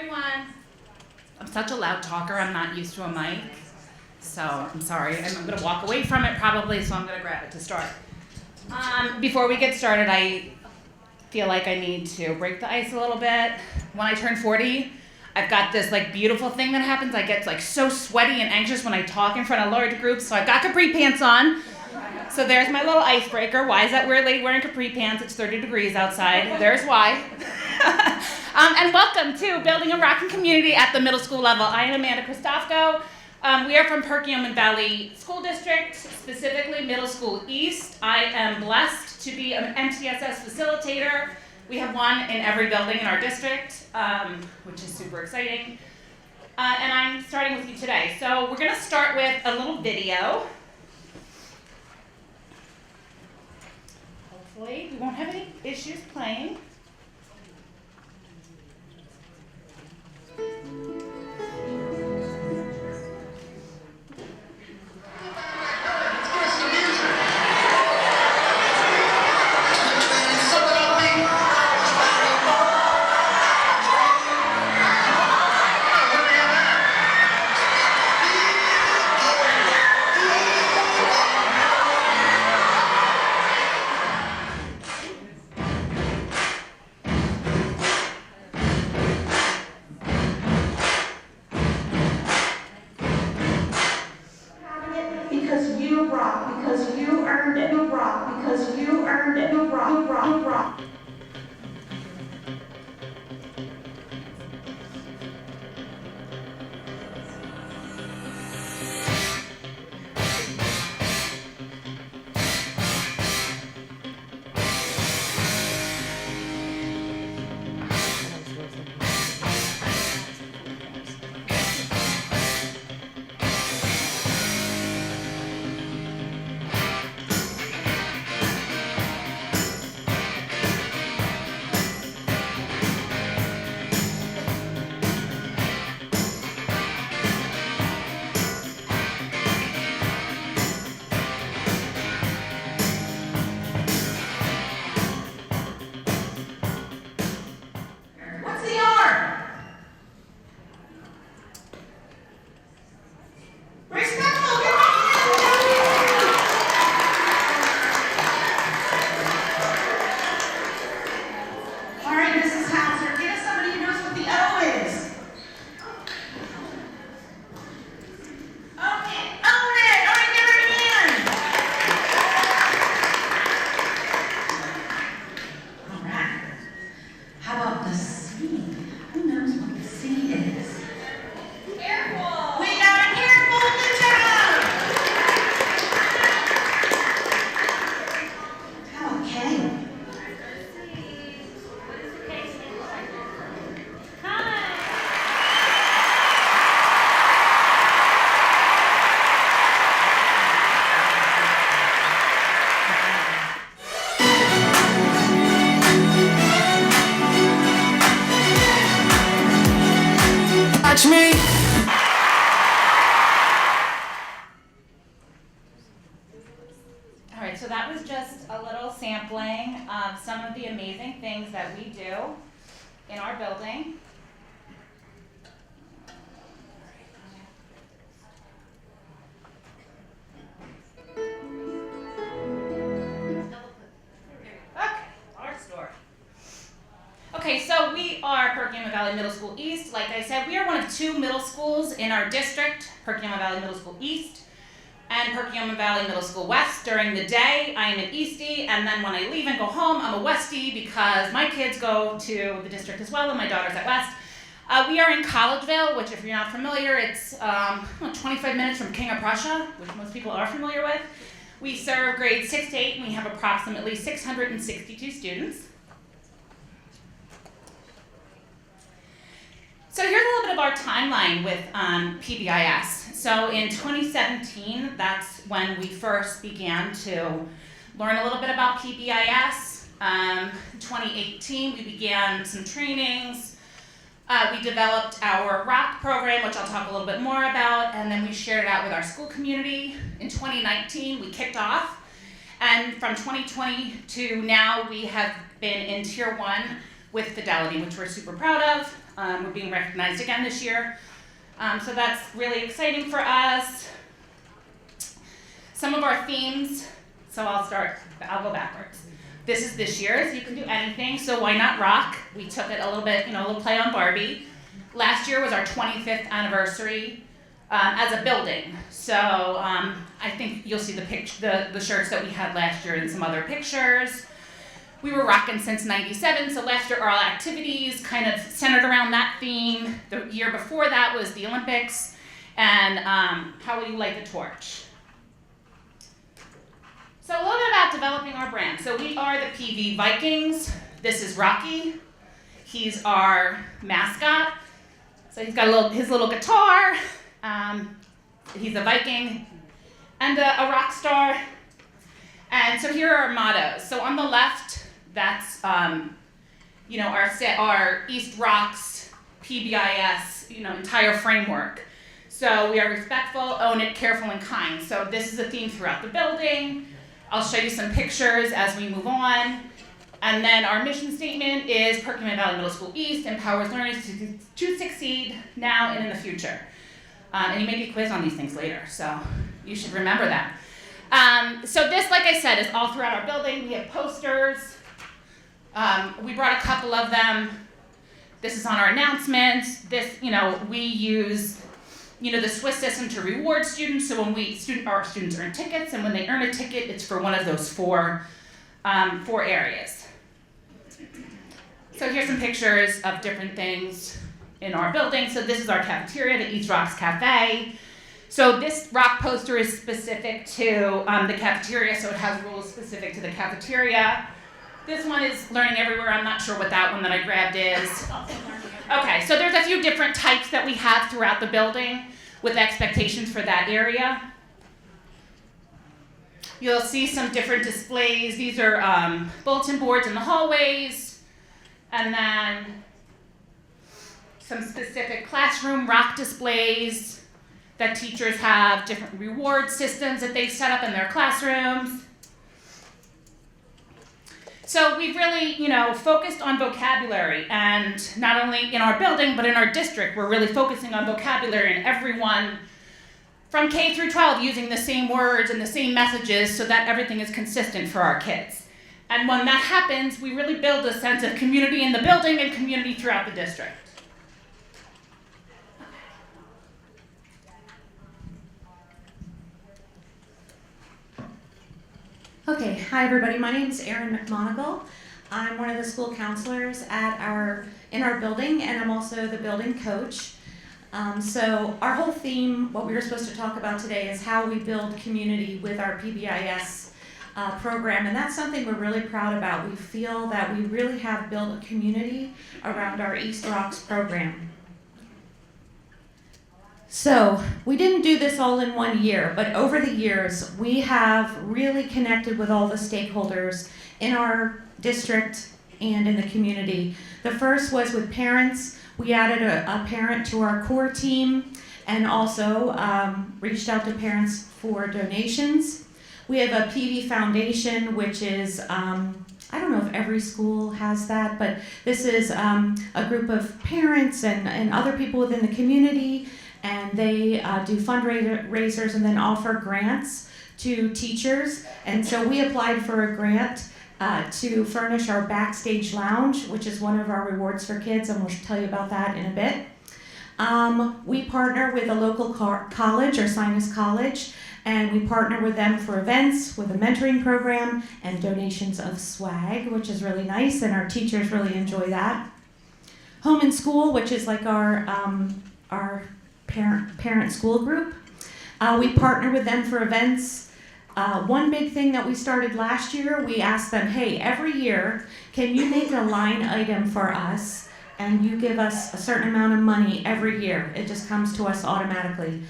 everyone. I'm such a loud talker, I'm not used to a mic. So I'm sorry, I'm gonna walk away from it probably, so I'm gonna grab it to start. Before we get started, I feel like I need to break the ice a little bit. When I turn 40, I've got this like beautiful thing that happens. I get like so sweaty and anxious when I talk in front of large groups, so I've got capri pants on. So there's my little icebreaker. Why is that weird lady wearing capri pants? It's 30 degrees outside. There's why. And welcome to Building a Rockin Community at the middle school level. I am Amanda Christofko. We are from Perkiomen Valley School District, specifically Middle School East. I am blessed to be an MTSS facilitator. We have one in every building in our district, which is super exciting. And I'm starting with you today. So we're gonna start with a little video. Hopefully we won't have any issues playing. Because you rock, because you earned it, you rock, because you earned it, you rock, you rock, you rock. Me. All right, so that was just a little sampling of some of the amazing things that we do in our building. Okay, our story. Okay, so we are Perkiomen Valley Middle School East. Like I said, we are one of two middle schools in our district, Perkiomen Valley Middle School East and Perkiomen Valley Middle School West. During the day, I am an Eastie, and then when I leave and go home, I'm a Westie because my kids go to the district as well, and my daughter's at West. We are in Collegeville, which if you're not familiar, it's 25 minutes from King of Prussia, which most people are familiar with. We serve grades 6 to 8, and we have approximately 662 students. So here's a little bit of our timeline with PBIS. So in 2017, that's when we first began to learn a little bit about PBIS. 2018, we began some trainings. We developed our ROCK program, which I'll talk a little bit more about, and then we shared it out with our school community. In 2019, we kicked off, and from 2020 to now, we have been in Tier 1 with fidelity, which we're super proud of. We're being recognized again this year. So that's really exciting for us. Some of our themes, so I'll go backwards. This is this year's, you can do anything, so why not rock? We took it a little bit, a little play on Barbie. Last year was our 25th anniversary as a building. So I think you'll see the shirts that we had last year and some other pictures. We were rocking since '97, so last year all activities kind of centered around that theme. The year before that was the Olympics and how will you light the torch? So a little bit about developing our brand. So we are the PV Vikings. This is Rocky. He's our mascot. So he's got his little guitar. He's a Viking and a rock star. And so here are our mottos. So on the left, that's our East Rocks PBIS entire framework. So we are respectful, own it, careful, and kind. So this is a theme throughout the building. I'll show you some pictures as we move on. And then our mission statement is Perkins Valley Middle School East empowers learners to succeed now and in the future. And you may be quizzed on these things later, so you should remember that. So this, like I said, is all throughout our building. We have posters. We brought a couple of them. This is on our announcements. This, we use the Swiss system to reward students. So when our students earn tickets, and when they earn a ticket, it's for one of those four areas. So here's some pictures of different things in our building. So this is our cafeteria, the East Rocks Cafe. So this rock poster is specific to the cafeteria, so it has rules specific to the cafeteria. This one is Learning Everywhere. I'm not sure what that one that I grabbed is. Okay, so there's a few different types that we have throughout the building with expectations for that area. You'll see some different displays. These are bulletin boards in the hallways, and then some specific classroom rock displays that teachers have, different reward systems that they've set up in their classrooms. So we've really, focused on vocabulary, and not only in our building, but in our district, we're really focusing on vocabulary, and everyone from K through 12 using the same words and the same messages so that everything is consistent for our kids. And when that happens, we really build a sense of community in the building and community throughout the district. Okay, hi everybody. My name is Erin McMonigal. I'm one of the school counselors in our building, and I'm also the building coach. So our whole theme, what we were supposed to talk about today, is how we build community with our PBIS program, and that's something we're really proud about. We feel that we really have built a community around our East Rocks program. So we didn't do this all in 1 year, but over the years, we have really connected with all the stakeholders in our district and in the community. The first was with parents. We added a parent to our core team, and also reached out to parents for donations. We have a PV Foundation, which is, I don't know if every school has that, but this is a group of parents and other people within the community, and they do fundraisers and then offer grants to teachers. And so we applied for a grant to furnish our backstage lounge, which is one of our rewards for kids, and we'll tell you about that in a bit. We partner with a local college, or Sinus College, and we partner with them for events with a mentoring program and donations of swag, which is really nice, and our teachers really enjoy that. Home and School, which is like our parent school group. We partner with them for events. One big thing that we started last year, we asked them, hey, every year, can you make a line item for us, and you give us a certain amount of money every year. It just comes to us automatically.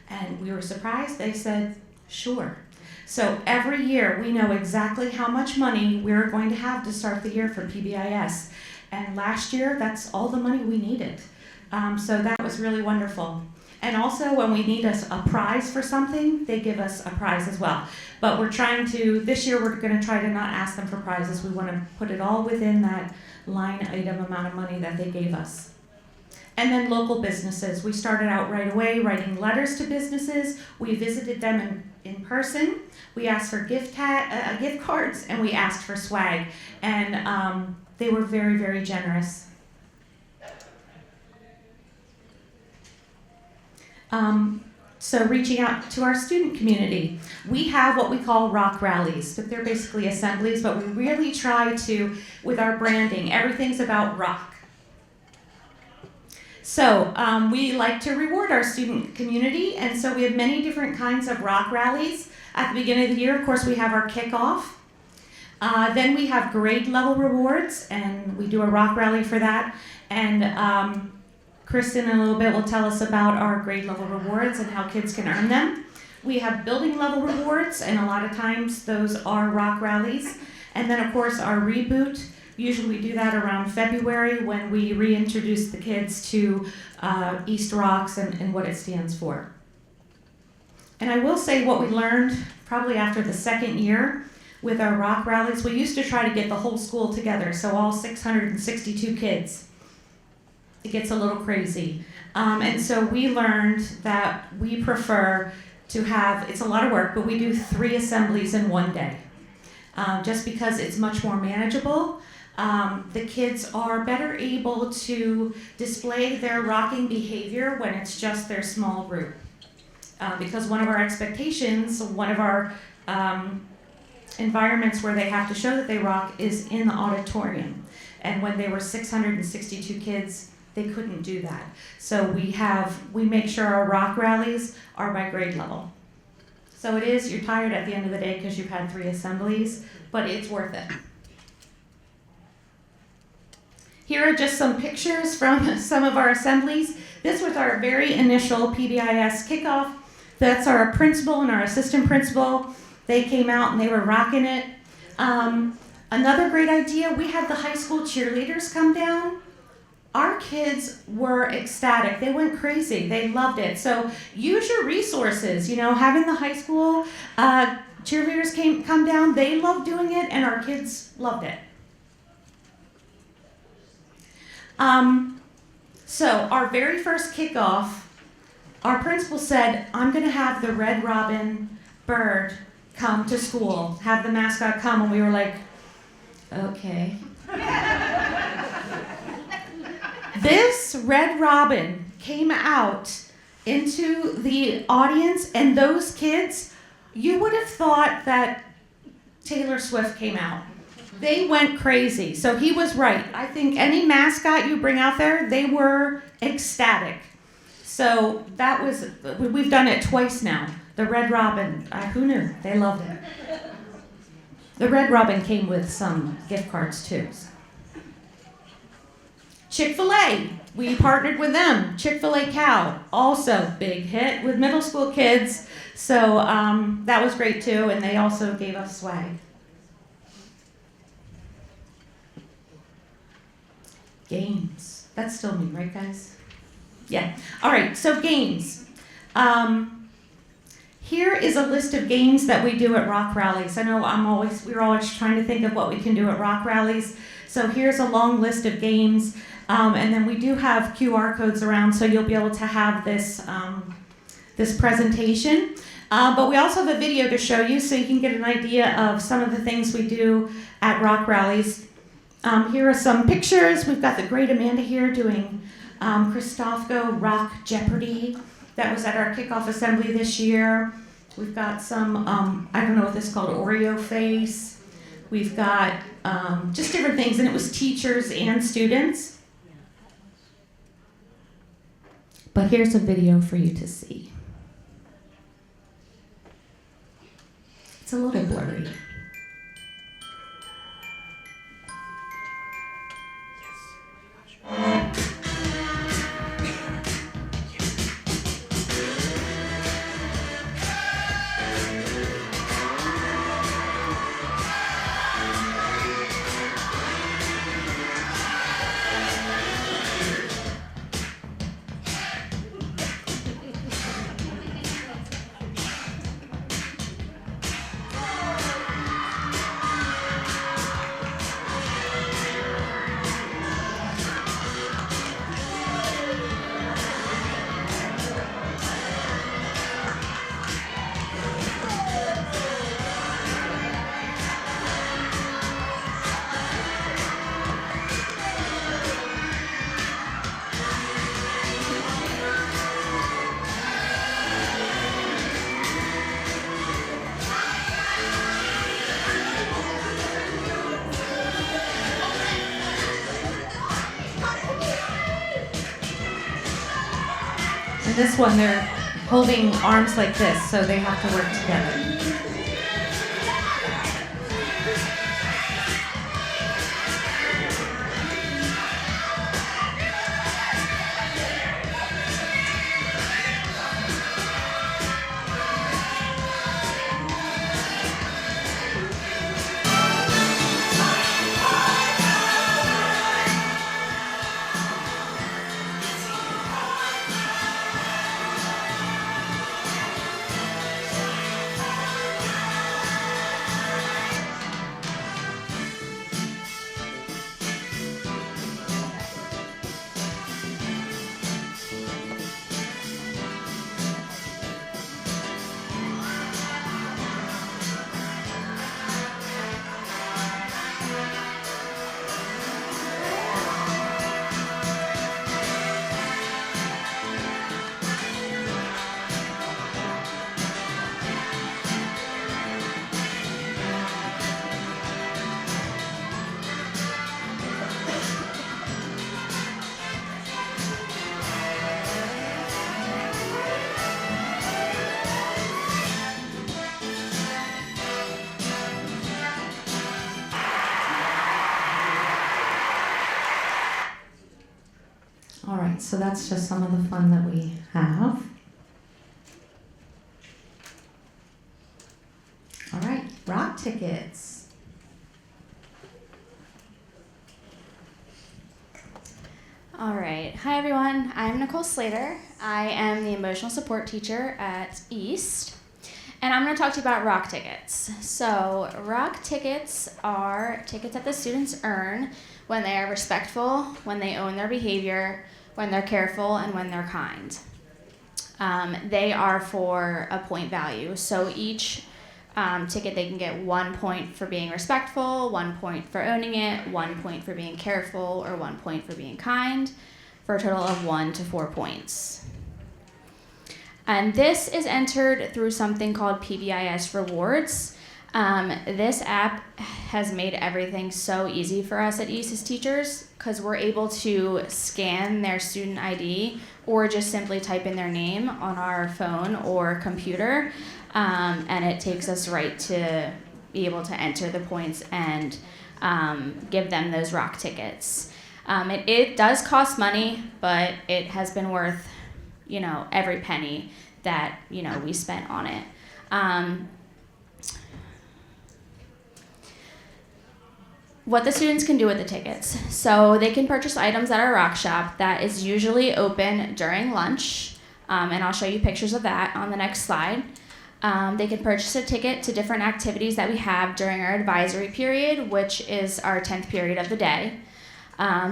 And we were surprised. They said, sure. So every year, we know exactly how much money we're going to have to start the year for PBIS. And last year, that's all the money we needed. So that was really wonderful. And also when we need a prize for something, they give us a prize as well. But we're trying to, this year we're gonna try to not ask them for prizes. We wanna put it all within that line item amount of money that they gave us. And then local businesses. We started out right away writing letters to businesses. We visited them in person. We asked for gift cards, and we asked for swag. And they were very, very generous. So reaching out to our student community. We have what we call rock rallies, but they're basically assemblies, but we really try to, with our branding, everything's about rock. So we like to reward our student community, and so we have many different kinds of rock rallies. At the beginning of the year, of course, we have our kickoff. Then we have grade level rewards, and we do a rock rally for that. And Kristen in a little bit will tell us about our grade level rewards and how kids can earn them. We have building level rewards, and a lot of times those are rock rallies. And then of course our reboot, usually we do that around February when we reintroduce the kids to East Rocks and what it stands for. And I will say what we learned probably after the second year with our rock rallies, we used to try to get the whole school together, so all 662 kids. It gets a little crazy. And so we learned that we prefer to have, it's a lot of work, but we do 3 assemblies in one day. Just because it's much more manageable. The kids are better able to display their rocking behavior when it's just their small group. Because one of our expectations, one of our environments where they have to show that they rock is in the auditorium. And when they were 662 kids, they couldn't do that. So we make sure our rock rallies are by grade level. So it is, you're tired at the end of the day because you've had 3 assemblies, but it's worth it. Here are just some pictures from some of our assemblies. This was our very initial PBIS kickoff. That's our principal and our assistant principal. They came out and they were rocking it. Another great idea, we had the high school cheerleaders come down. Our kids were ecstatic. They went crazy. They loved it. So use your resources. You know, having the high school cheerleaders come down, they loved doing it, and our kids loved it. So our very first kickoff, our principal said, I'm going to have the Red Robin bird come to school, have the mascot come, and we were like, okay. This Red Robin came out into the audience, and those kids, you would have thought that Taylor Swift came out. They went crazy. So he was right. I think any mascot you bring out there, they were ecstatic. So that was, we've done it twice now. The Red Robin, who knew? They loved it. The Red Robin came with some gift cards too. Chick-fil-A, we partnered with them. Chick-fil-A Cow, also big hit with middle school kids. So that was great too, and they also gave us swag. Games, that's still me, right guys? Yeah, all right, so games. Here is a list of games that we do at rock rallies. I know we're always trying to think of what we can do at rock rallies. So here's a long list of games. And then we do have QR codes around, so you'll be able to have this, this presentation. But we also have a video to show you so you can get an idea of some of the things we do at rock rallies. Here are some pictures. We've got the great Amanda here doing Christofko Rock Jeopardy. That was at our kickoff assembly this year. We've got some, I don't know what this is called, Oreo face. We've got just different things, and it was teachers and students. But here's a video for you to see. It's a little blurry. And this one, they're holding arms like this, so they have to work together. All right, so that's just some of the fun that we have. All right, rock tickets. All right. Hi, everyone. I'm Nicole Slater. I am the emotional support teacher at East. And I'm going to talk to you about rock tickets. So rock tickets are tickets that the students earn when they are respectful, when they own their behavior, when they're careful, and when they're kind. They are for a point value. So each ticket, they can get 1 point for being respectful, 1 point for owning it, 1 point for being careful, or 1 point for being kind, for a total of 1 to 4 points. And this is entered through something called PBIS Rewards. This app has made everything so easy for us at East as teachers because we're able to scan their student ID or just simply type in their name on our phone or computer, and it takes us right to be able to enter the points and give them those rock tickets. It does cost money, but it has been worth, every penny that, we spent on it. What the students can do with the tickets. So they can purchase items at our rock shop that is usually open during lunch, and I'll show you pictures of that on the next slide. They can purchase a ticket to different activities that we have during our advisory period, which is our 10th period of the day.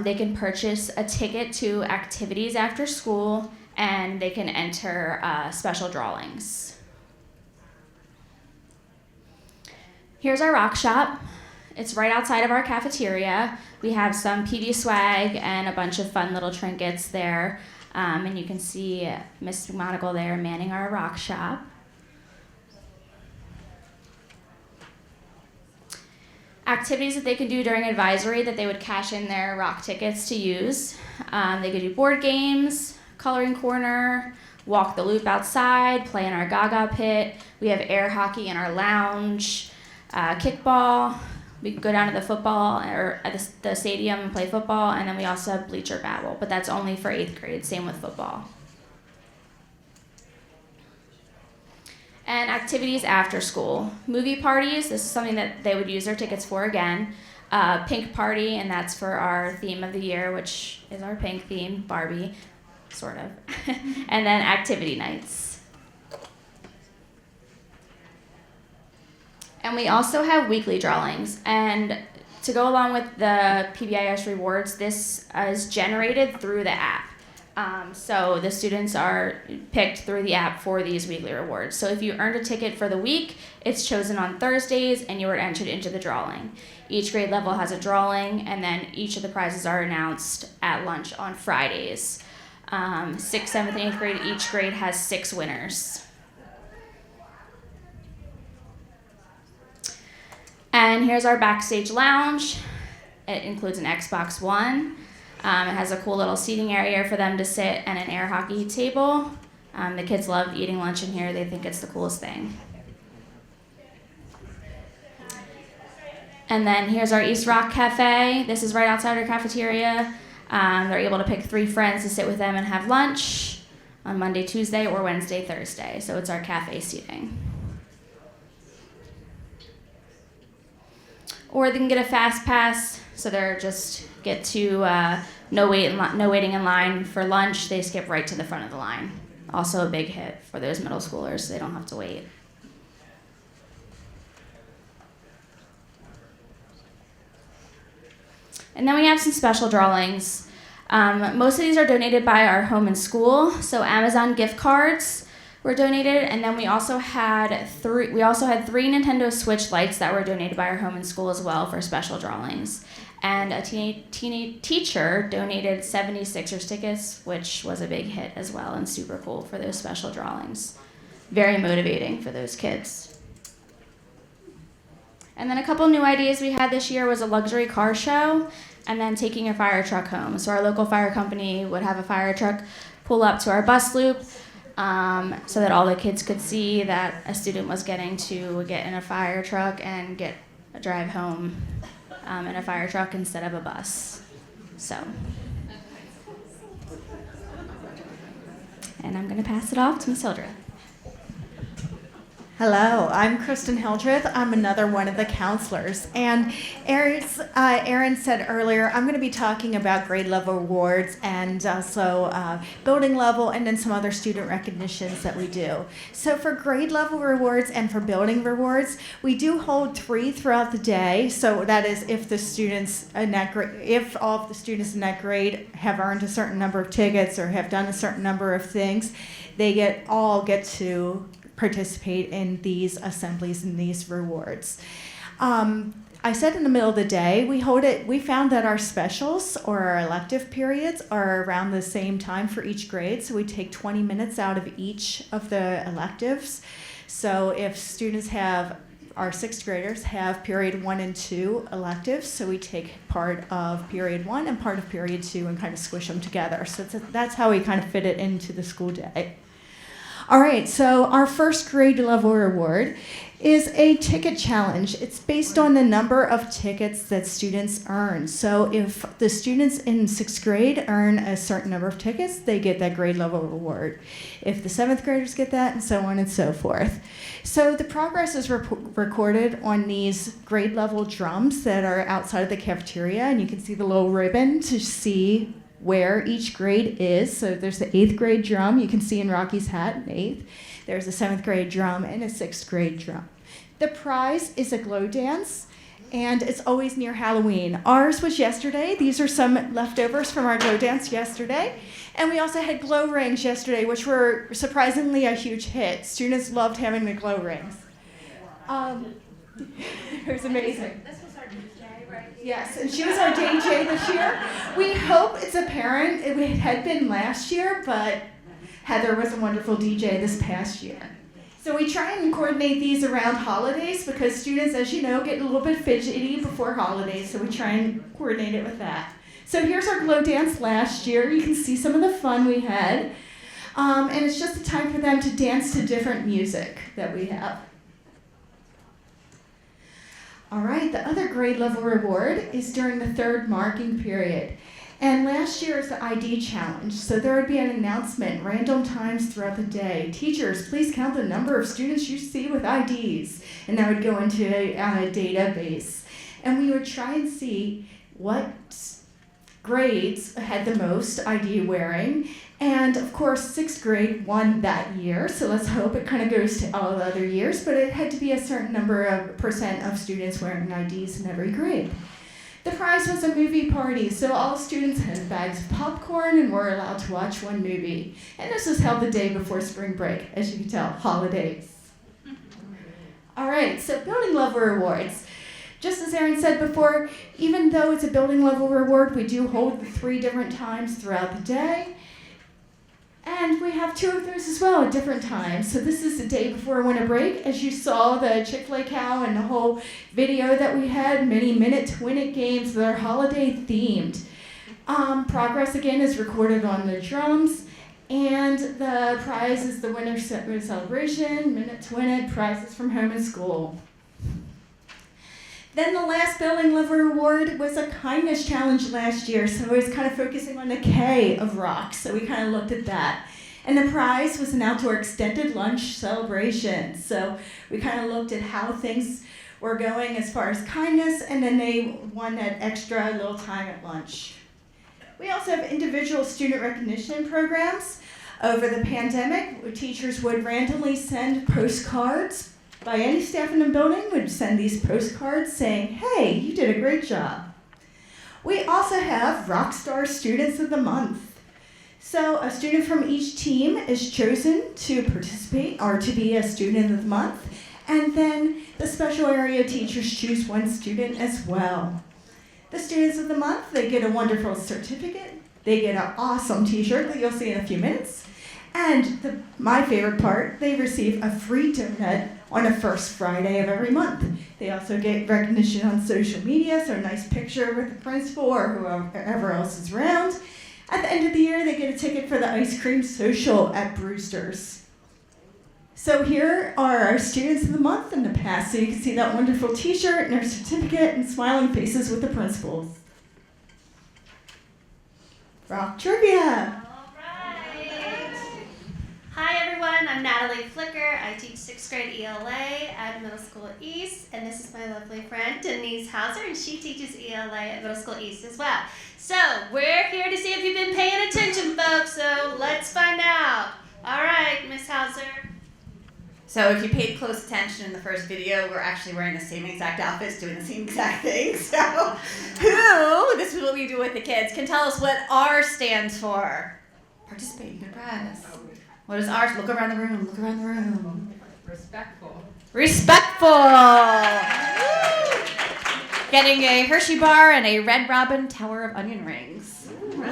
They can purchase a ticket to activities after school, and they can enter special drawings. Here's our rock shop. It's right outside of our cafeteria. We have some PD swag and a bunch of fun little trinkets there. And you can see Miss McMonagle there manning our rock shop. Activities that they can do during advisory that they would cash in their rock tickets to use. They could do board games, coloring corner, walk the loop outside, play in our Gaga pit. We have air hockey in our lounge, kickball. We can go down to the football or at the stadium and play football, and then we also have bleacher battle, but that's only for 8th grade, same with football. And activities after school. Movie parties, this is something that they would use their tickets for again. Pink party, and that's for our theme of the year, which is our pink theme, Barbie, sort of. And then activity nights. And we also have weekly drawings. And to go along with the PBIS rewards, this is generated through the app. So the students are picked through the app for these weekly rewards. So if you earned a ticket for the week, it's chosen on Thursdays and you are entered into the drawing. Each grade level has a drawing, and then each of the prizes are announced at lunch on Fridays. 6th, 7th, and 8th grade, each grade has 6 winners. And here's our backstage lounge. It includes an Xbox One. It has a cool little seating area for them to sit and an air hockey table. The kids love eating lunch in here. They think it's the coolest thing. And then here's our East Rock Cafe. This is right outside our cafeteria. They're able to pick 3 friends to sit with them and have lunch on Monday, Tuesday, or Wednesday, Thursday. So it's our cafe seating. Or they can get a fast pass, so they're just get to no waiting in line for lunch. They skip right to the front of the line. Also a big hit for those middle schoolers, so they don't have to wait. And then we have some special drawings. Most of these are donated by our home and school. So Amazon gift cards were donated, and then we also had 3 Nintendo Switch lights that were donated by our home and school as well for special drawings. And a teenage teacher donated 76ers tickets, which was a big hit as well and super cool for those special drawings. Very motivating for those kids. And then a couple new ideas we had this year was a luxury car show and then taking a fire truck home. So our local fire company would have a fire truck pull up to our bus loop so that all the kids could see that a student was getting to get in a fire truck and get a drive home in a fire truck instead of a bus. So, and I'm going to pass it off to Ms. Hildreth. Hello, I'm Kristen Hildreth. I'm another one of the counselors. And Erin said earlier, I'm going to be talking about grade level awards and also building level and then some other student recognitions that we do. So for grade level rewards and for building rewards, we do hold 3 throughout the day. So that is if the students in that if all of the students in that grade have earned a certain number of tickets or have done a certain number of things, they all get to participate in these assemblies and these rewards. I said in the middle of the day, we found that our specials or our elective periods are around the same time for each grade, so we take 20 minutes out of each of the electives. So if students our 6th graders have period 1 and 2 electives, so we take part of period 1 and part of period 2 and kind of squish them together. So that's how we kind of fit it into the school day. All right, so our first grade level reward is a ticket challenge. It's based on the number of tickets that students earn. So if the students in 6th grade earn a certain number of tickets, they get that grade level reward. If the 7th graders get that, and so on and so forth. So the progress is recorded on these grade level drums that are outside of the cafeteria, and you can see the little ribbon to see where each grade is. So there's the 8th grade drum, you can see in Rocky's hat, 8th. There's a 7th grade drum and a 6th grade drum. The prize is a glow dance, and it's always near Halloween. Ours was yesterday. These are some leftovers from our glow dance yesterday. And we also had glow rings yesterday, which were surprisingly a huge hit. Students loved having the glow rings. It was amazing. Yes, and she was our DJ this year. We hope it's apparent. It had been last year, but Heather was a wonderful DJ this past year. So we try and coordinate these around holidays because students, as you know, get a little bit fidgety before holidays, so we try and coordinate it with that. So here's our glow dance last year. You can see some of the fun we had. And it's just a time for them to dance to different music that we have. All right, the other grade level reward is during the 3rd marking period. And last year is the ID challenge. So there would be an announcement, random times throughout the day. Teachers, please count the number of students you see with IDs. And that would go into a database. And we would try and see what grades had the most ID wearing. And of course, 6th grade won that year, so let's hope it kind of goes to all the other years, but it had to be a certain number of percent of students wearing IDs in every grade. The prize was a movie party, so all students had bags of popcorn and were allowed to watch one movie. And this was held the day before spring break, as you can tell, holidays. All right, so building level rewards. Just as Erin said before, even though it's a building level reward, we do hold 3 different times throughout the day. And we have 2 of those as well at different times. So this is the day before winter break. As you saw, the Chick-fil-A cow and the whole video that we had, many minute to win it games that are holiday themed. Progress again is recorded on the drums. And the prize is the winner celebration, minute to win it, prizes from home and school. Then the last Building Level Award was a kindness challenge last year, so it was kind of focusing on the K of ROCK, so we kind of looked at that. And the prize was an outdoor extended lunch celebration, so we kind of looked at how things were going as far as kindness, and then they won that extra little time at lunch. We also have individual student recognition programs. Over the pandemic, teachers would randomly send postcards by any staff in the building would send these postcards saying, hey, you did a great job. We also have Rockstar Students of the Month. So a student from each team is chosen to participate or to be a student of the month, and then the special area teachers choose one student as well. The students of the month, they get a wonderful certificate, they get an awesome t-shirt that you'll see in a few minutes, and my favorite part, they receive a free donut on the first Friday of every month. They also get recognition on social media, so a nice picture with the principal or whoever else is around. At the end of the year, they get a ticket for the ice cream social at Brewster's. So here are our students of the month in the past. So you can see that wonderful t-shirt and their certificate and smiling faces with the principals. Rock Trivia. Hi everyone, I'm Natalie Flicker. I teach 6th grade ELA at Middle School East, and this is my lovely friend Denise Hauser, and she teaches ELA at Middle School East as well. So we're here to see if you've been paying attention, folks, so let's find out. All right, Miss Hauser. So if you paid close attention in the first video, we're actually wearing the same exact outfits, doing the same exact thing. So this is what we do with the kids, can tell us what R stands for. Participate, you get a prize. What is ours? Look around the room. Look around the room. Respectful. Respectful. Getting a Hershey bar and a Red Robin Tower of Onion rings. All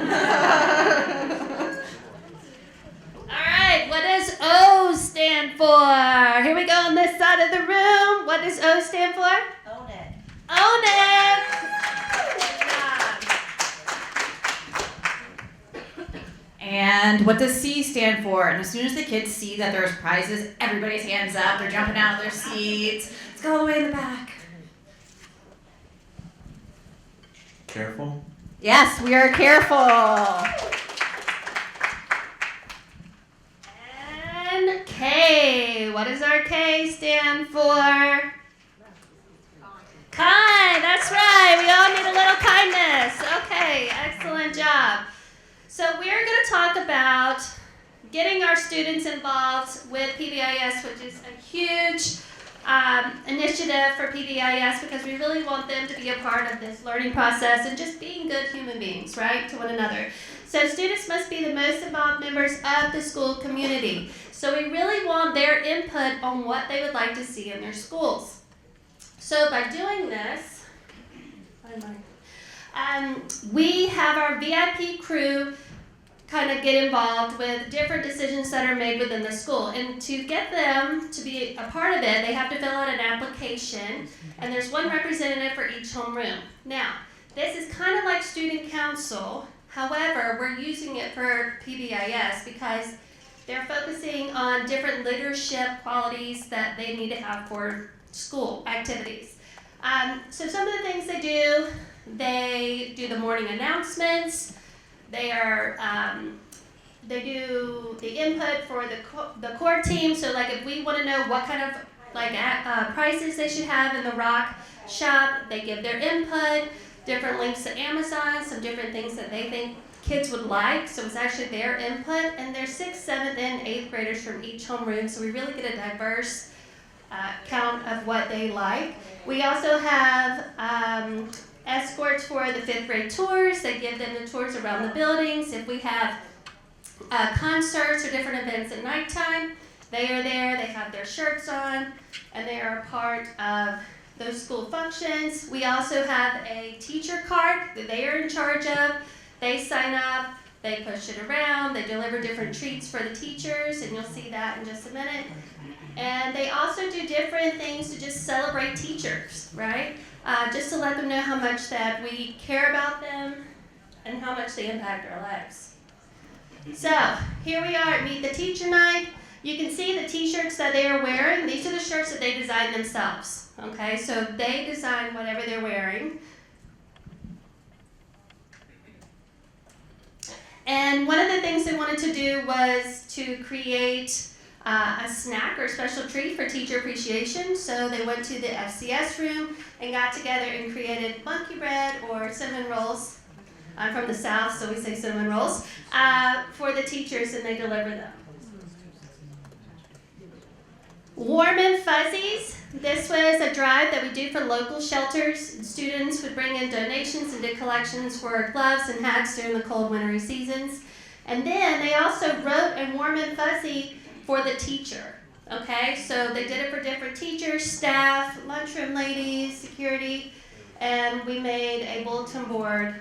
right, what does O stand for? Here we go on this side of the room. What does O stand for? Own it. Own it. And what does C stand for? And as soon as the kids see that there's prizes, everybody's hands up. They're jumping out of their seats. Let's go all the way in the back. Careful. Yes, we are careful. And K. What does our K stand for? Kind. That's right. We all need a little kindness. Okay. Excellent job. So we're going to talk about getting our students involved with PBIS, which is a huge initiative for PBIS because we really want them to be a part of this learning process and just being good human beings, right, to one another. So students must be the most involved members of the school community. So we really want their input on what they would like to see in their schools. So by doing this, we have our VIP crew kind of get involved with different decisions that are made within the school. And to get them to be a part of it, they have to fill out an application, and there's one representative for each homeroom. Now, this is kind of like student council. However, we're using it for PBIS because they're focusing on different leadership qualities that they need to have for school activities. So some of the things they do the morning announcements. They do the input for the core team. So like if we want to know what kind of prices they should have in the ROCK shop, they give their input, different links to Amazon, some different things that they think kids would like. So it's actually their input, and there's 6th, 7th, and 8th graders from each homeroom. So we really get a diverse count of what they like. We also have escorts for the 5th grade tours. They give them the tours around the buildings. If we have concerts or different events at nighttime, they are there. They have their shirts on, and they are a part of those school functions. We also have a teacher card that they are in charge of. They sign up, they push it around, they deliver different treats for the teachers, and you'll see that in just a minute. And they also do different things to just celebrate teachers, right? Just to let them know how much that we care about them and how much they impact our lives. So here we are at Meet the Teacher Night. You can see the t-shirts that they are wearing. These are the shirts that they designed themselves. Okay, so they design whatever they're wearing. And one of the things they wanted to do was to create a snack or special treat for teacher appreciation. So they went to the FCS room and got together and created monkey bread or cinnamon rolls. I'm from the South, so we say cinnamon rolls, for the teachers, and they deliver them. Warm and Fuzzies. This was a drive that we do for local shelters. Students would bring in donations and did collections for gloves and hats during the cold wintry seasons. And then they also wrote a Warm and Fuzzy for the teacher. Okay, so they did it for different teachers, staff, lunchroom ladies, security, and we made a bulletin board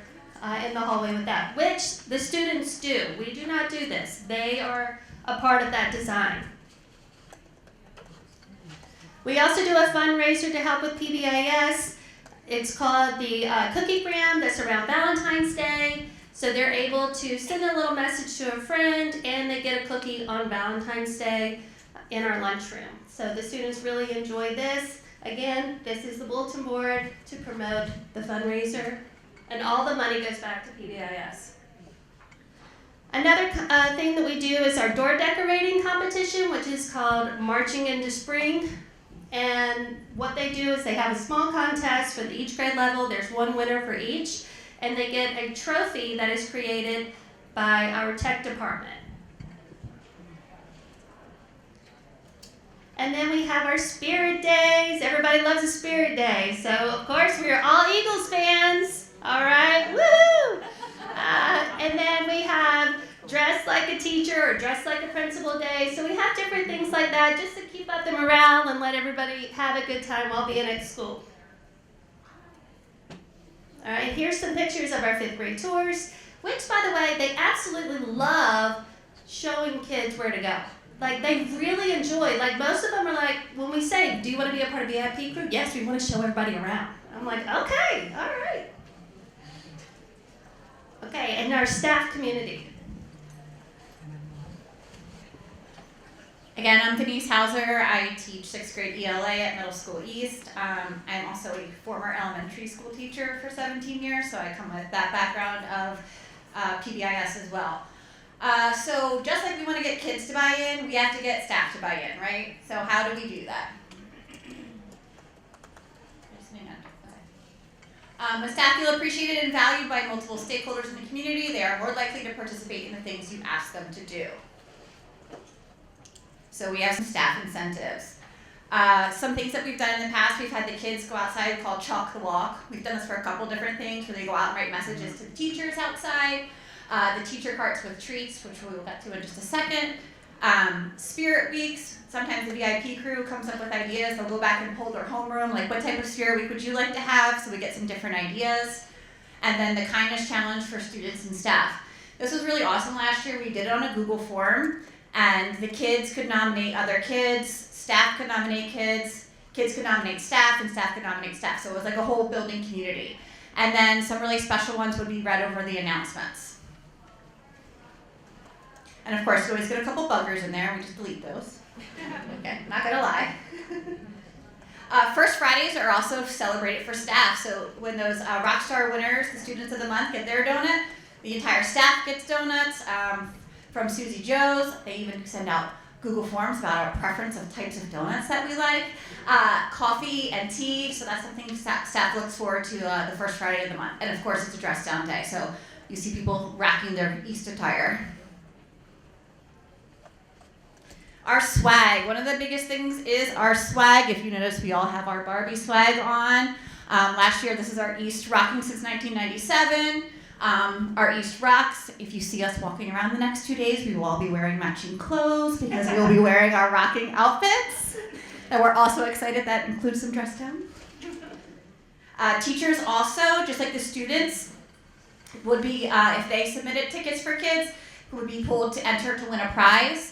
in the hallway with that, which the students do. We do not do this. They are a part of that design. We also do a fundraiser to help with PBIS. It's called the Cookie Gram. That's around Valentine's Day. So they're able to send a little message to a friend and they get a cookie on Valentine's Day in our lunchroom. So the students really enjoy this. Again, this is the bulletin board to promote the fundraiser, and all the money goes back to PBIS. Another thing that we do is our door decorating competition, which is called Marching into Spring. And what they do is they have a small contest for each grade level. There's one winner for each, and they get a trophy that is created by our tech department. And then we have our Spirit Days. Everybody loves a Spirit Day. So, of course, we are all Eagles fans. All right, woo! And then we have Dress Like a Teacher or Dress Like a Principal Day. So we have different things like that just to keep up the morale and let everybody have a good time while being at school. All right, here's some pictures of our 5th grade tours, which, by the way, they absolutely love showing kids where to go. Like, they really enjoy, like, most of them are like, when we say, do you want to be a part of VIP crew? Yes, we want to show everybody around. I'm like, okay, all right. Okay, and our staff community. Again, I'm Denise Hauser. I teach 6th grade ELA at Middle School East. I'm also a former elementary school teacher for 17 years, so I come with that background of PBIS as well. So just like we want to get kids to buy in, we have to get staff to buy in, right? So how do we do that? When staff feel appreciated and valued by multiple stakeholders in the community, they are more likely to participate in the things you ask them to do. So we have some staff incentives. Some things that we've done in the past, we've had the kids go outside called Chalk the Walk. We've done this for a couple different things where they go out and write messages to the teachers outside. The teacher carts with treats, which we'll get to in just a second. Spirit weeks, sometimes the VIP crew comes up with ideas. They'll go back and poll their homeroom, like what type of spirit week would you like to have? So we get some different ideas. And then the kindness challenge for students and staff. This was really awesome last year. We did it on a Google form, and the kids could nominate other kids, staff could nominate kids, kids could nominate staff, and staff could nominate staff. So it was like a whole building community. And then some really special ones would be read over the announcements. And of course, we always get a couple buggers in there, we just delete those. Okay, not gonna lie. First Fridays are also celebrated for staff. So when those Rockstar winners, the students of the month, get their donut, the entire staff gets donuts from Susie Joe's. They even send out Google Forms about our preference of types of donuts that we like. Coffee and tea, so that's something staff looks forward to the first Friday of the month. And of course, it's a dress down day, so you see people racking their East attire. Our swag. One of the biggest things is our swag. If you notice, we all have our Barbie swag on. Last year, this is our East Rocking since 1997. Our East rocks. If you see us walking around the next 2 days, we will all be wearing matching clothes because we will be wearing our rocking outfits. And we're also excited that includes some dress down. Teachers also, just like the students, would be, if they submitted tickets for kids, would be pulled to enter to win a prize.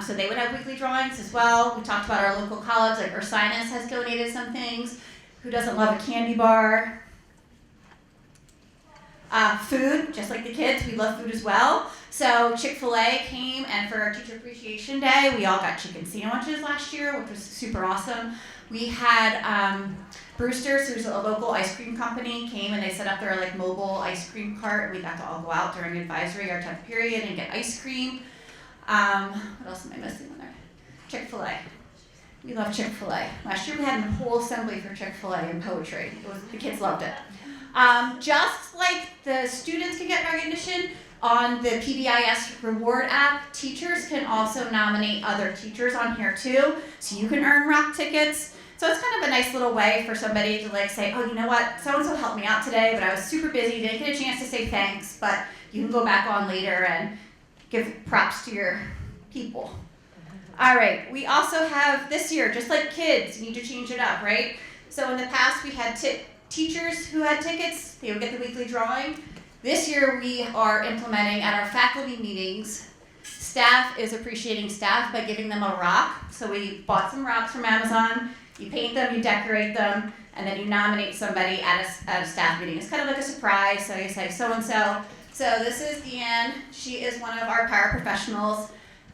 So they would have weekly drawings as well. We talked about our local college, like Ursinus has donated some things. Who doesn't love a candy bar? Food, just like the kids, we love food as well. So Chick-fil-A came, and for our Teacher Appreciation Day, we all got chicken sandwiches last year, which was super awesome. We had Brewster's, who's a local ice cream company, came and they set up their like mobile ice cream cart. We got to all go out during advisory, our 10th period, and get ice cream. What else am I missing on there? Chick-fil-A. We love Chick-fil-A. Last year we had a whole assembly for Chick-fil-A and poetry. The kids loved it. Just like the students can get recognition, on the PBIS reward app, teachers can also nominate other teachers on here too, so you can earn ROCK tickets. So it's kind of a nice little way for somebody to like say, oh, you know what, so-and-so helped me out today, but I was super busy, didn't get a chance to say thanks, but you can go back on later and give props to your people. All right, we also have this year, just like kids, you need to change it up, right? So in the past we had teachers who had tickets, they would get the weekly drawing. This year we are implementing at our faculty meetings, staff is appreciating staff by giving them a rock. So we bought some rocks from Amazon, you paint them, you decorate them, and then you nominate somebody at a staff meeting. It's kind of like a surprise, so you say so-and-so. So this is Deanne, she is one of our paraprofessionals,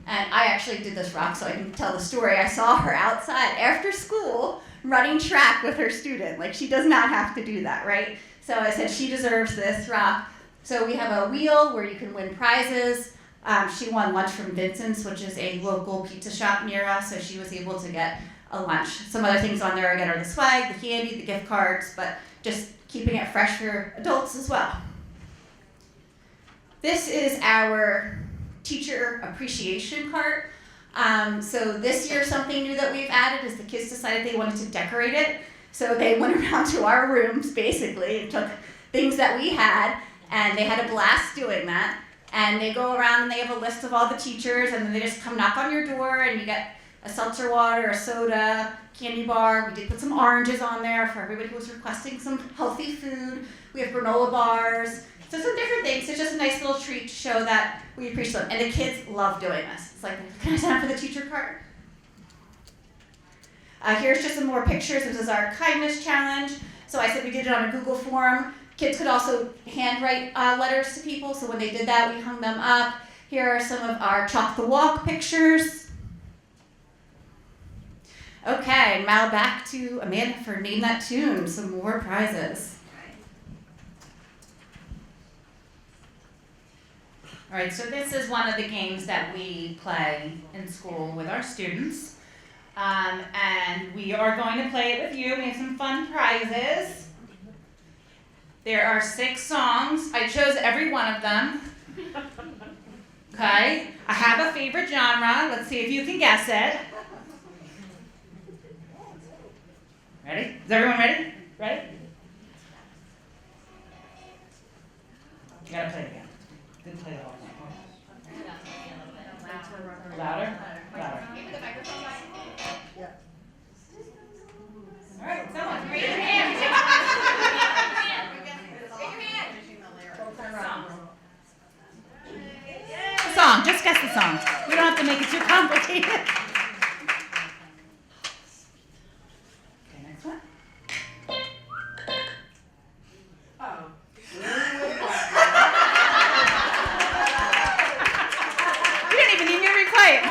and I actually did this rock so I can tell the story. I saw her outside after school running track with her student. Like, she does not have to do that, right? So I said she deserves this rock. So we have a wheel where you can win prizes. She won lunch from Vincent's, which is a local pizza shop near us, so she was able to get a lunch. Some other things on there again are the swag, the candy, the gift cards, but just keeping it fresh for adults as well. This is our teacher appreciation cart. So this year something new that we've added is the kids decided they wanted to decorate it. So they went around to our rooms basically and took things that we had, and they had a blast doing that. And they go around and they have a list of all the teachers, and then they just come knock on your door and you get a seltzer water, a soda, candy bar. We did put some oranges on there for everybody who was requesting some healthy food. We have granola bars. So some different things. It's just a nice little treat to show that we appreciate them. And the kids love doing this. It's like, can I sign up for the teacher card? Here's just some more pictures. This is our kindness challenge. So I said we did it on a Google form. Kids could also handwrite letters to people. So when they did that, we hung them up. Here are some of our Chalk the Walk pictures. Okay, now back to Amanda for Name That Tune. Some more prizes. All right, so this is one of the games that we play in school with our students. And we are going to play it with you. We have some fun prizes. There are 6 songs. I chose every one of them. Okay, I have a favorite genre. Let's see if you can guess it. Ready? Is everyone ready? Ready? You gotta play it again. Didn't play it all. Louder? Louder. All right, someone raise your hand. Song. Just guess the song. You don't have to make it too complicated. Okay, next one. Oh. You didn't even need me to replay it.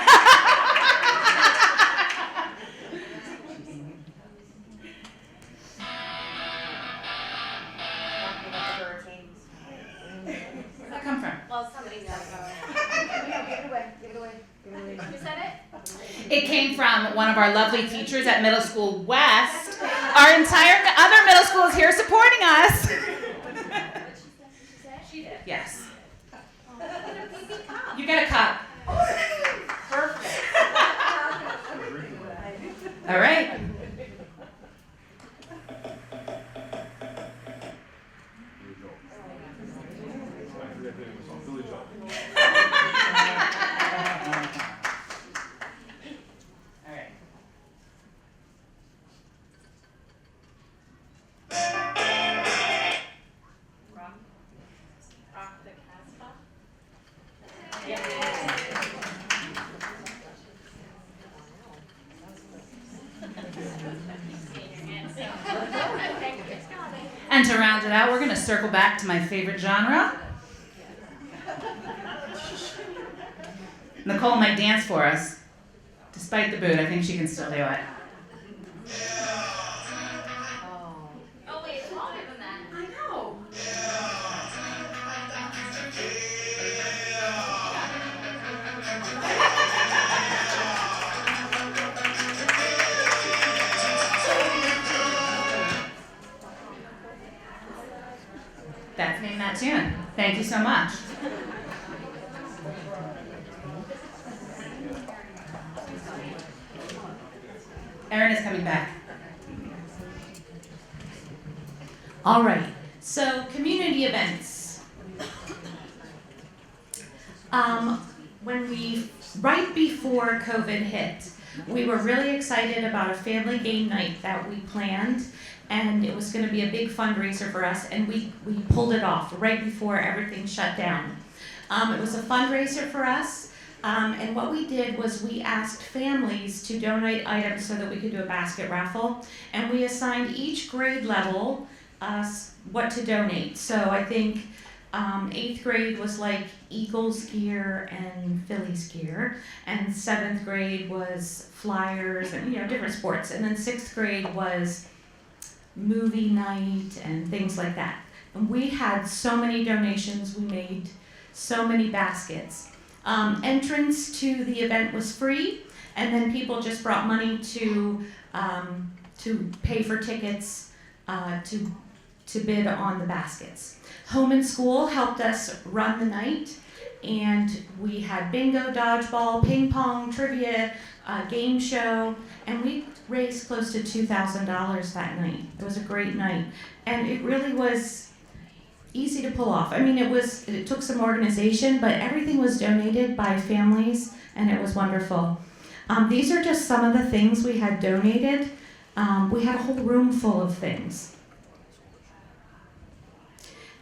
Where'd that come from? Well, somebody knows. Who said it? It came from one of our lovely teachers at Middle School West. Our entire other middle school is here supporting us. She did. Yes. You get a cup. Perfect. All right. And to round it out, we're going to circle back to my favorite genre. Nicole might dance for us. Despite the boot, I think she can still do it. Oh wait, it's longer than that. I know. That's named that tune. Thank you so much. Erin is coming back. All right, so community events. Right before COVID hit, we were really excited about a family game night that we planned, and it was gonna be a big fundraiser for us, and we pulled it off right before everything shut down. It was a fundraiser for us, and what we did was we asked families to donate items so that we could do a basket raffle, and we assigned each grade level what to donate. So I think 8th grade was like Eagles gear and Phillies gear, and 7th grade was flyers and different sports, and then 6th grade was movie night and things like that. And we had so many donations, we made so many baskets. Entrance to the event was free, and then people just brought money to pay for tickets to bid on the baskets. Home and School helped us run the night, and we had bingo, dodgeball, ping pong, trivia, game show, and we raised close to $2,000 that night. It was a great night, and it really was easy to pull off. I mean, it took some organization, but everything was donated by families, and it was wonderful. These are just some of the things we had donated. We had a whole room full of things.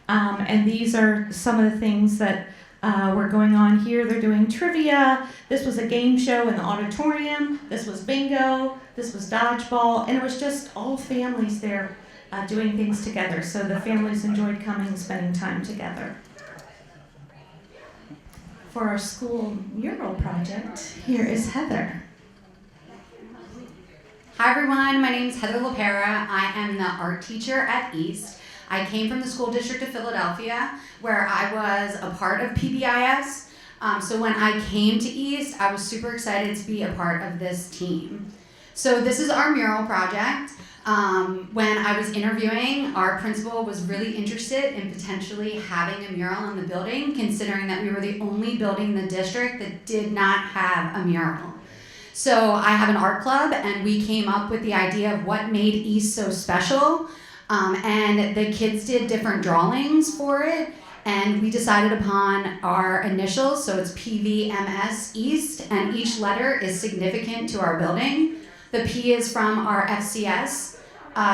And these are some of the things that were going on here. They're doing trivia. This was a game show in the auditorium. This was bingo. This was dodgeball. And it was just all families there doing things together. So the families enjoyed coming and spending time together. For our school mural project, here is Heather. Hi everyone, my name is Heather LaPera. I am the art teacher at East. I came from the school district of Philadelphia, where I was a part of PBIS. So when I came to East, I was super excited to be a part of this team. So this is our mural project. When I was interviewing, our principal was really interested in potentially having a mural in the building, considering that we were the only building in the district that did not have a mural. So I have an art club, and we came up with the idea of what made East so special. And the kids did different drawings for it, and we decided upon our initials, so it's PVMS East, and each letter is significant to our building. The P is from our FCS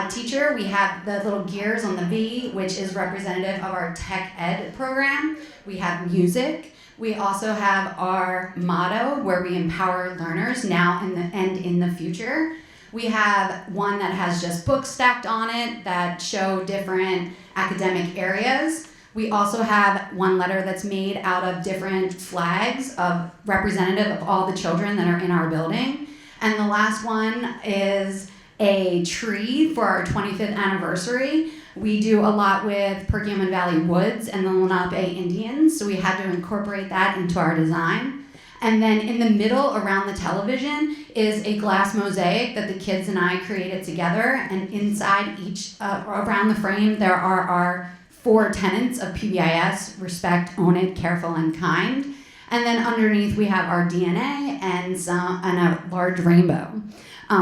teacher. We have the little gears on the V, which is representative of our tech ed program. We have music. We also have our motto, where we empower learners now and in the future. We have one that has just books stacked on it that show different academic areas. We also have one letter that's made out of different flags of representative of all the children that are in our building. And the last one is a tree for our 25th anniversary. We do a lot with Perkiomen Valley Woods and the Lenape Indians, so we had to incorporate that into our design. And then in the middle around the television is a glass mosaic that the kids and I created together. And inside each, around the frame, there are our 4 tenets of PBIS: respect, own it, careful, and kind. And then underneath we have our DNA and a large rainbow.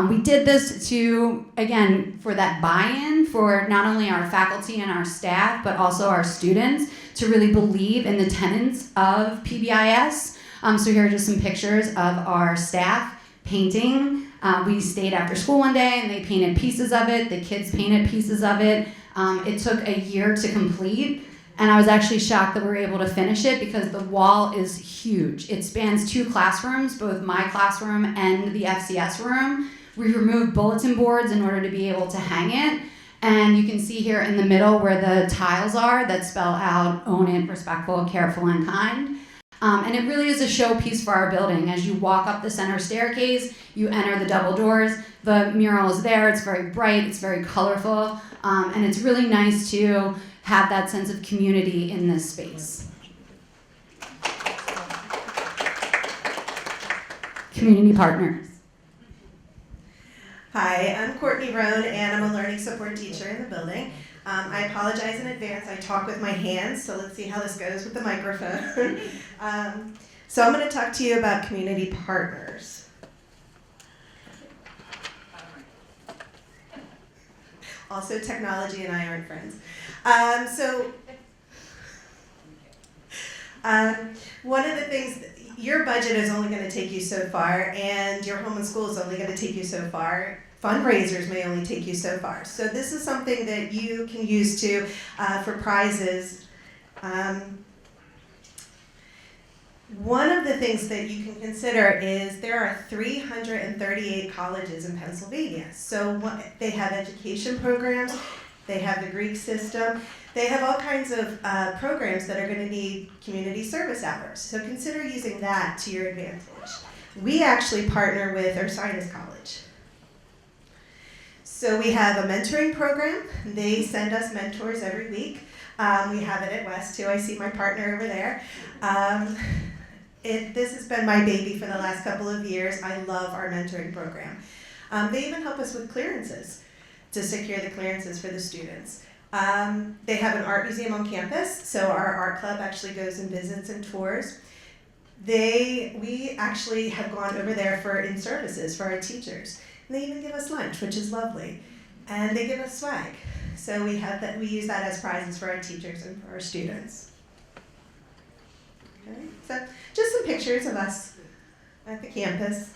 We did this for that buy-in for not only our faculty and our staff, but also our students to really believe in the tenets of PBIS. So here are just some pictures of our staff painting. We stayed after school one day and they painted pieces of it. The kids painted pieces of it. It took a year to complete, and I was actually shocked that we were able to finish it because the wall is huge. It spans 2 classrooms, both my classroom and the FCS room. We removed bulletin boards in order to be able to hang it. And you can see here in the middle where the tiles are that spell out own it, respectful, careful, and kind. And it really is a showpiece for our building. As you walk up the center staircase, you enter the double doors. The mural is there. It's very bright. It's very colorful. And it's really nice to have that sense of community in this space. Community partners. Hi, I'm Courtney Roan, and I'm a learning support teacher in the building. I apologize in advance. I talk with my hands, so let's see how this goes with the microphone. So I'm going to talk to you about community partners. Also, technology and I aren't friends. One of the things, your budget is only going to take you so far, and your home and school is only going to take you so far. Fundraisers may only take you so far. So this is something that you can use for prizes. One of the things that you can consider is there are 338 colleges in Pennsylvania. So they have education programs, they have the Greek system, they have all kinds of programs that are going to need community service hours. So consider using that to your advantage. We actually partner with Ursinus College. So we have a mentoring program. They send us mentors every week. We have it at West too. I see my partner over there. This has been my baby for the last couple of years. I love our mentoring program. They even help us with clearances to secure the clearances for the students. They have an art museum on campus, so our art club actually goes and visits and tours. We actually have gone over there for in-services for our teachers. And they even give us lunch, which is lovely. And they give us swag. So we use that as prizes for our teachers and for our students. Okay, so just some pictures of us at the campus.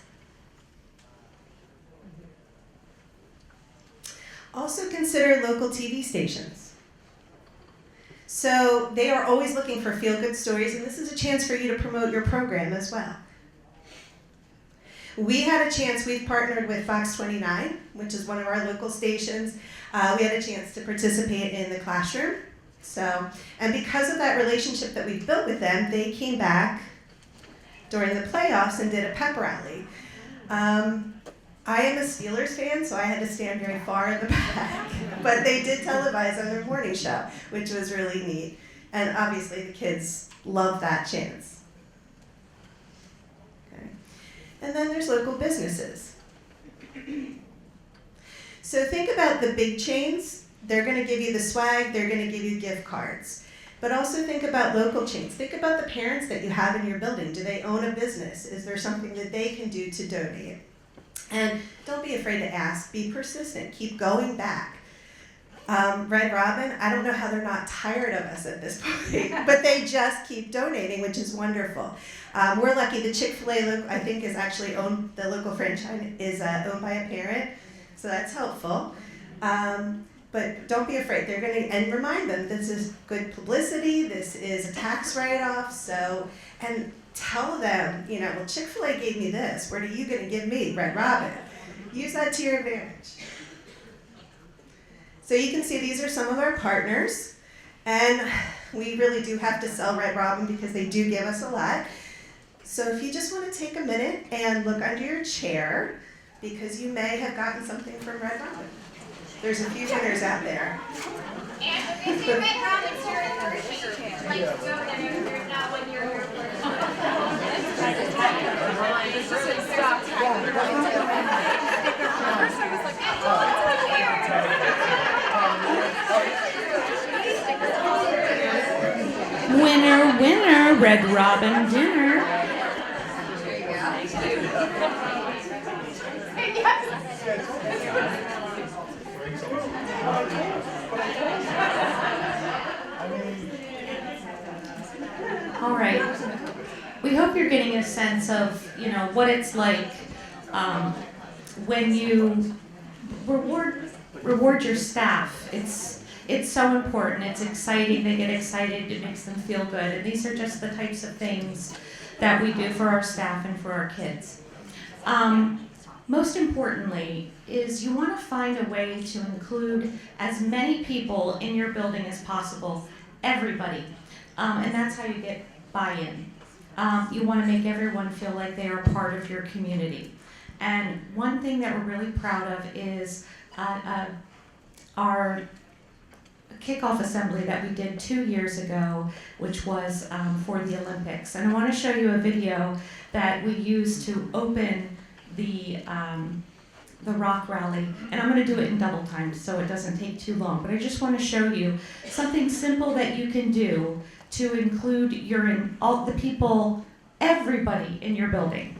Also consider local TV stations. So they are always looking for feel-good stories, and this is a chance for you to promote your program as well. We had a chance, we've partnered with Fox 29, which is one of our local stations. We had a chance to participate in the classroom. And because of that relationship that we've built with them, they came back during the playoffs and did a pep rally. I am a Steelers fan, so I had to stand very far in the back. But they did televise on their morning show, which was really neat. And obviously the kids love that chance. Okay. And then there's local businesses. So think about the big chains. They're going to give you the swag, they're going to give you gift cards. But also think about local chains. Think about the parents that you have in your building. Do they own a business? Is there something that they can do to donate? And don't be afraid to ask. Be persistent. Keep going back. Red Robin, I don't know how they're not tired of us at this point, but they just keep donating, which is wonderful. We're lucky. The Chick-fil-A, I think, is actually owned, the local franchise is owned by a parent, so that's helpful. But don't be afraid. They're going to, and remind them this is good publicity. This is a tax write-off. And tell them, well, Chick-fil-A gave me this. What are you going to give me, Red Robin? Use that to your advantage. So you can see these are some of our partners. And we really do have to sell Red Robin because they do give us a lot. So if you just want to take a minute and look under your chair, because you may have gotten something from Red Robin. There's a few winners out there. And if you Red Robin's here in person, like go there, there's not when you're here. Winner, winner, Red Robin dinner. All right. We hope you're getting a sense of, what it's like when you reward your staff. It's so important. It's exciting. They get excited. It makes them feel good. And these are just the types of things that we do for our staff and for our kids. Most importantly is you want to find a way to include as many people in your building as possible, everybody. And that's how you get buy-in. you want to make everyone feel like they are a part of your community. And one thing that we're really proud of is our kickoff assembly that we did 2 years ago, which was for the Olympics. And I want to show you a video that we used to open the ROCK rally. And I'm going to do it in double time so it doesn't take too long. But I just want to show you something simple that you can do to include all the people, everybody in your building.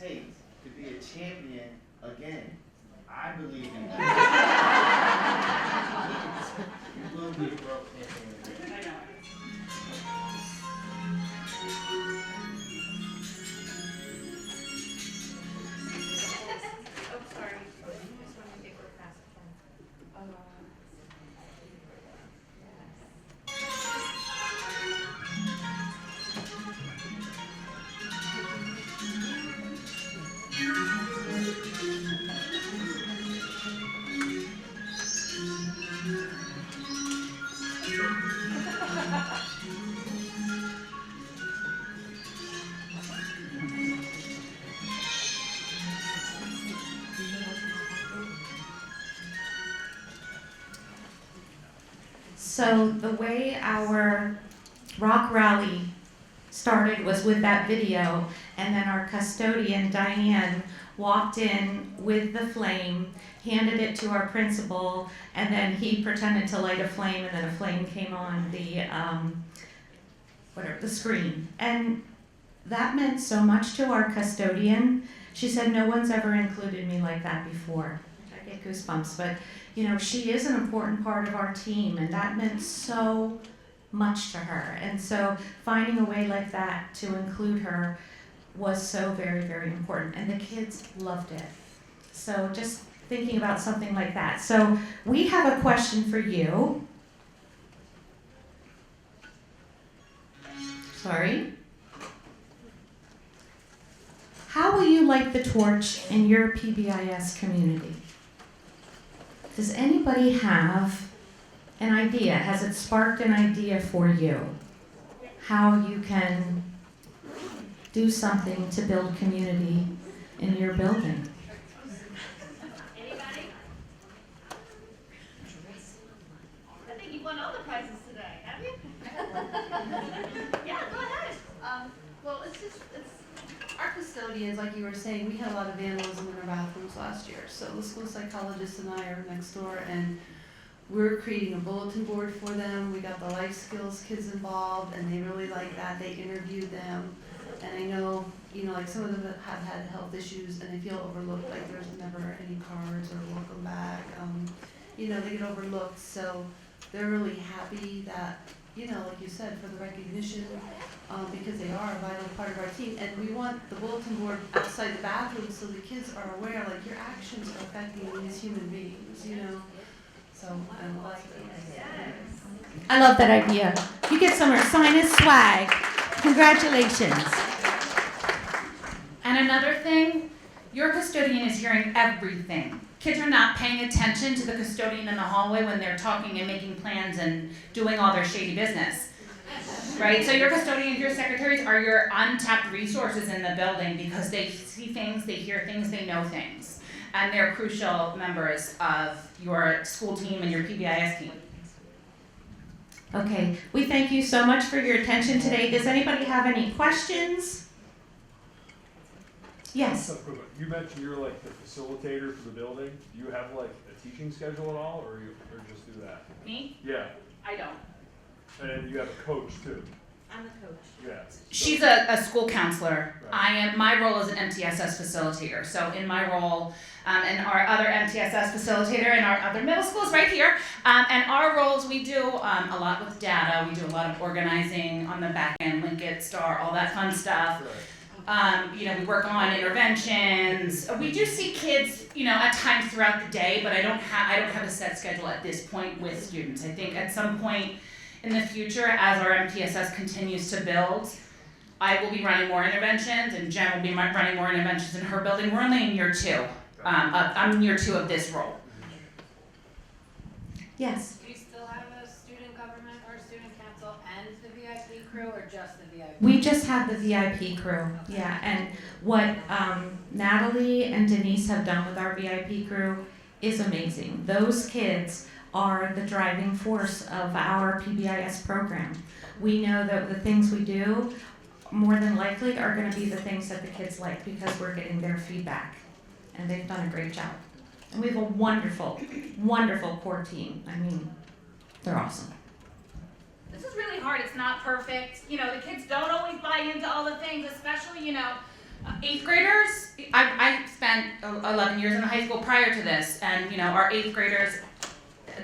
takes to be a champion again. I believe in you. You will be a world champion again. I know. Oh, sorry. I just want to take a fast one. So the way our rock rally started was with that video, and then our custodian, Diane, walked in with the flame, handed it to our principal, and then he pretended to light a flame, and then a flame came on the screen. And that meant so much to our custodian. She said, no one's ever included me like that before. I get goosebumps, but you know, she is an important part of our team, and that meant so much to her. And so finding a way like that to include her was so very, very important. And the kids loved it. So just thinking about something like that. So we have a question for you. Sorry. How will you light the torch in your PBIS community? Does anybody have an idea? Has it sparked an idea for you? How you can do something to build community in your building? Anybody? like you were saying, we had a lot of vandalism in our bathrooms last year. So the school psychologist and I are next door, and we're creating a bulletin board for them. We got the life skills kids involved, and they really like that. They interviewed them, and I know, like some of them have had health issues, and they feel overlooked, like there's never any cards or welcome back. They get overlooked, so they're really happy that, like you said, for the recognition, because they are a vital part of our team. And we want the bulletin board outside the bathroom so the kids are aware, like, your actions are affecting these human beings, So, that's good. I love that idea. You get some Ursinus swag. Congratulations. And another thing, your custodian is hearing everything. Kids are not paying attention to the custodian in the hallway when they're talking and making plans and doing all their shady business. Right? So your custodians, your secretaries are your untapped resources in the building because they see things, they hear things, they know things. And they're crucial members of your school team and your PBIS team. Okay, we thank you so much for your attention today. Does anybody have any questions? Yes. You mentioned you're like the facilitator for the building. Do you have like a teaching schedule at all, or just do that? Me? Yeah. I don't. And you have a coach too. I'm the coach. Yeah. She's a school counselor. Right. My role is an MTSS facilitator. So in my role, and our other MTSS facilitator in our other middle schools right here, and our roles, we do a lot with data. We do a lot of organizing on the back end, link it, star, all that fun stuff. Right. We work on interventions. We do see kids, at times throughout the day, but I don't have a set schedule at this point with students. I think at some point in the future, as our MTSS continues to build, I will be running more interventions, and Jen will be running more interventions in her building. We're only in year 2. I'm in year 2 of this role. Yes. Do you still have a student government or student council and the VIP crew, or just the VIP? We just have the VIP crew, yeah. And what Natalie and Denise have done with our VIP crew is amazing. Those kids are the driving force of our PBIS program. We know that the things we do more than likely are going to be the things that the kids like because we're getting their feedback. And they've done a great job. And we have a wonderful, wonderful core team. I mean, they're awesome. This is really hard. It's not perfect. The kids don't always buy into all the things, especially, 8th graders. I spent 11 years in high school prior to this, and, our 8th graders,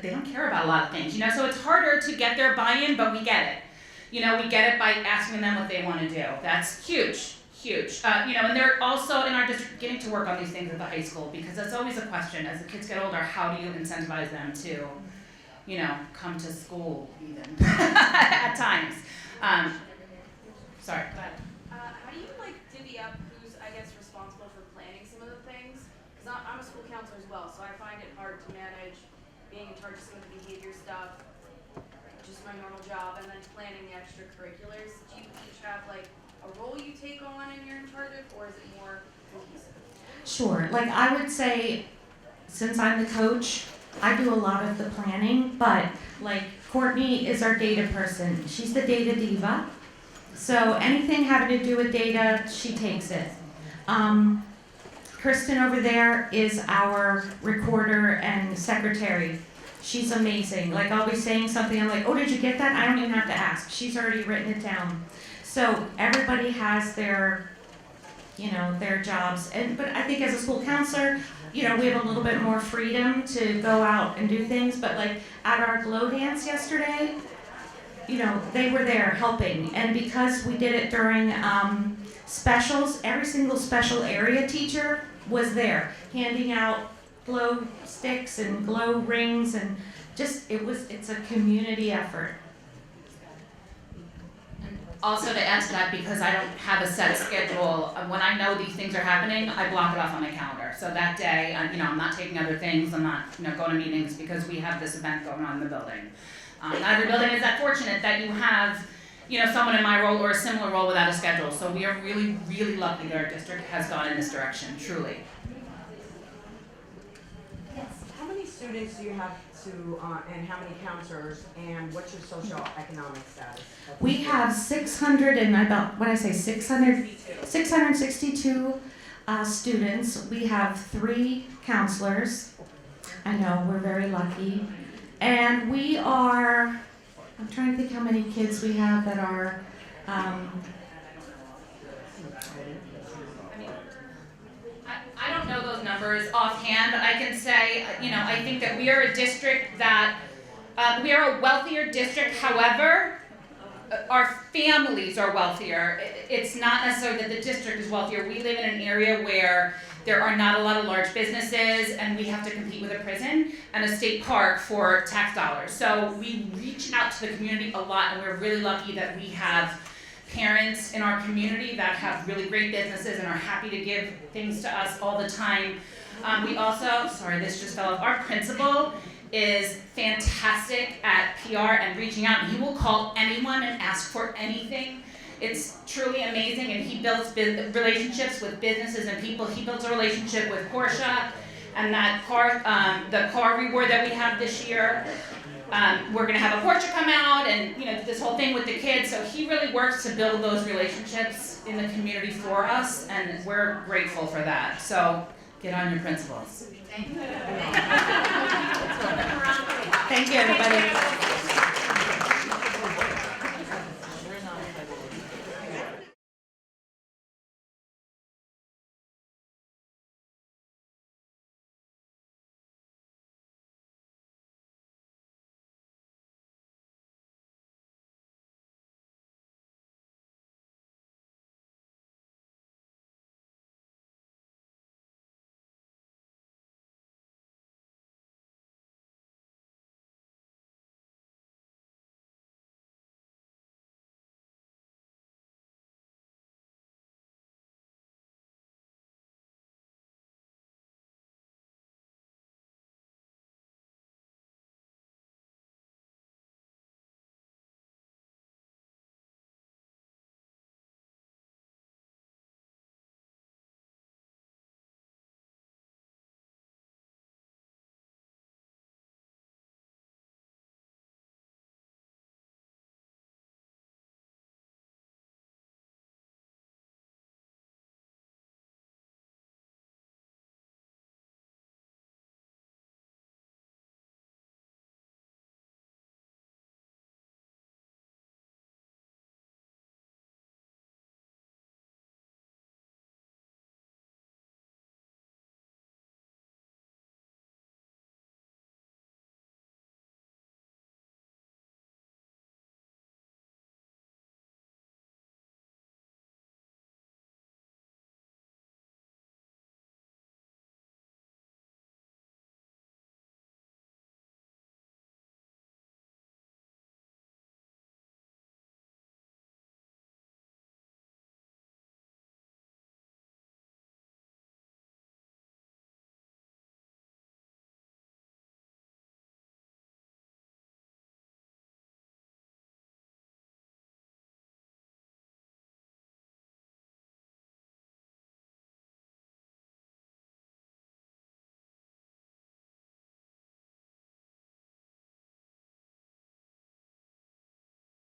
they don't care about a lot of things, so it's harder to get their buy-in, but we get it. We get it by asking them what they want to do. That's huge. And they're also in our district getting to work on these things at the high school because that's always a question. As the kids get older, how do you incentivize them to, come to school even at times? Sorry, go ahead. How do you divvy up who's, responsible for planning some of the things? Because I'm a school counselor as well, so I find it hard to manage being in charge of some of the behavior stuff, just my normal job, and then planning the extracurriculars. Do you each have a role you take on and you're in charge of, or is it more cohesive? Sure. I would say, since I'm the coach, I do a lot of the planning, but Courtney is our data person. She's the data diva. So anything having to do with data, she takes it. Kristen over there is our recorder and secretary. She's amazing. I'll be saying something, I'm like, oh, did you get that? I don't even have to ask. She's already written it down. So everybody has their jobs. But I think as a school counselor, we have a little bit more freedom to go out and do things. But at our glow dance yesterday, they were there helping. And because we did it during specials, every single special area teacher was there handing out glow sticks and glow rings, and it's a community effort. Also to add to that, because I don't have a set schedule, when I know these things are happening, I block it off on my calendar. So that day, I'm not taking other things, I'm not going to meetings because we have this event going on in the building. Not every building is that fortunate that you have someone in my role or a similar role without a schedule. So we are really, really lucky that our district has gone in this direction, truly. How many students do you have and how many counselors, and what's your socioeconomic status? We have 662 students. We have 3 counselors. I know, we're very lucky. And we are, I'm trying to think how many kids we have that are, I don't know those numbers offhand, but I can say, I think that we are a district that, we are a wealthier district, however, our families are wealthier. It's not necessarily that the district is wealthier. We live in an area where there are not a lot of large businesses, and we have to compete with a prison and a state park for tax dollars. So we reach out to the community a lot, and we're really lucky that we have parents in our community that have really great businesses and are happy to give things to us all the time. We also, sorry, this just fell off. Our principal is fantastic at PR and reaching out. He will call anyone and ask for anything. It's truly amazing, and he builds relationships with businesses and people. He builds a relationship with Porsche and that car, the car reward that we have this year. We're gonna have a Porsche come out, and this whole thing with the kids. So he really works to build those relationships in the community for us, and we're grateful for that. So get on your principles. thank you, everybody.